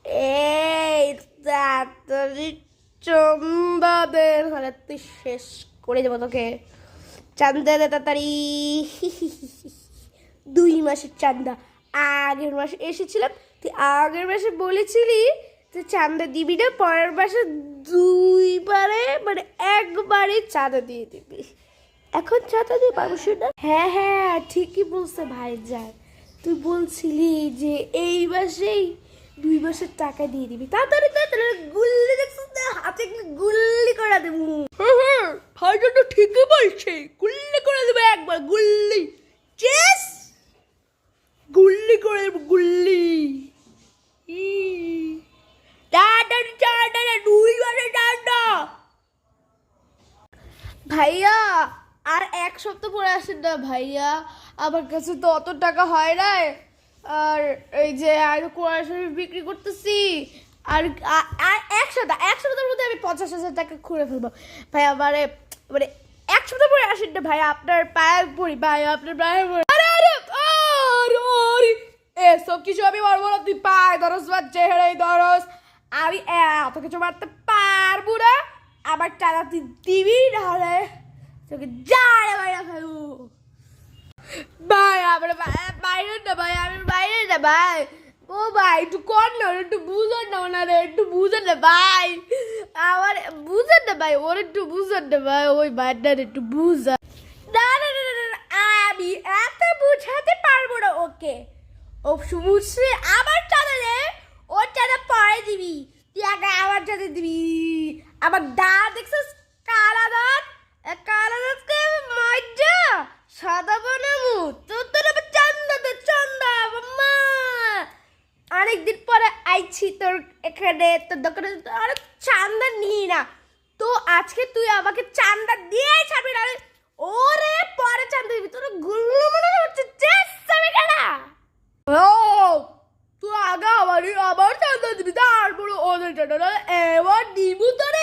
এই তাড়াতাড়ি চান্দা দে, নাহলে তুই শেষ করে দেবো তোকে। চান্দা দে তাড়াতাড়ি। 2 মাসের চান্দা। আগের মাসে এসেছিলাম, তুই আগের মাসে বলেছিলি যে চান্দা দিবি না, পরের মাসে 2বারে মানে একবারে চাঁদা দিয়ে দিবি। এখন চাঁদা দিয়ে পারবো না। হ্যাঁ হ্যাঁ ঠিকই বলছে ভাইজান, তুই বলছিলি যে এই মাসেই 2 মাসের টাকা দিয়ে দিবি। তাড়াতাড়ি তাড়াতাড়ি গুল্লি দেখছিস না, হাতে গুল্লি করে দেবো। হ্যাঁ ভাইজান তো ঠিকই বলছে, গুল্লি করে দেবে একবার, গুল্লি চেস গুল্লি করে দেবো, গুল্লি। তাড়াতাড়ি তাড়াতাড়ি 2 মাসের টাকা। ভাইয়া আর 1 সপ্তাহ পরে আসেন না ভাইয়া, আমার কাছে তো অত টাকা হয় না। আর এই যে আর কোরআন শরীফ বিক্রি করতেছি, আর আর 1 সপ্তাহের মধ্যে আমি 50,000 টাকা খুঁড়ে ফেলবো ভাইয়া। মানে মানে 1 সপ্তাহ পরে আসেন না ভাইয়া, আপনার পায়ে পড়ি ভাইয়া, আপনার পায়ে পড়ি। আরে আরে আরে আরে এসব কিছু আমি পারবো না, তুই পায়ে ধরস বা চেহারাই ধরস, আমি এত কিছু মারতে পারবো না। আমার টাকা তুই দিবি, নাহলে তোকে জারে বাইরে ফেলবো। ভাই আমার বাইরে না ভাই, আমি বাইরে না ভাই। ও ভাই একটু কর না, একটু বুঝেন না ওনারে, একটু বুঝেন না ভাই, আমার বুঝেন না ভাই, ওর একটু বুঝেন না ভাই, ওই ভাইটার একটু বুঝা। না না না না না, আমি এত বুঝাতে পারবো না ওকে। ও বুঝছে আমার চাঁদা, ওর চাঁদা পরে দিবি, তুই আগে আমার চাঁদা দিবি। আমার দাঁত দেখছিস, কালা দাঁত, কালা দাঁতকে আমি মজা সাদা বানাবো। তোর তো আবার চান্দা দে, চান্দা মা। অনেকদিন পরে আইছি তোর এখানে, তোর দোকানে, আরে চান্দা নিই না তো আজকে তুই আমাকে চান্দা দিয়ে ছাড়বি, না ওরে পরে চান্দা দিবি। তোর গুল্লো মনে হচ্ছে চেষ্টাবে কেনা। ও তুই আগে আমার চান্দা দিবি, তারপরে ওদের চান্দা, এবার দিবু তোরে।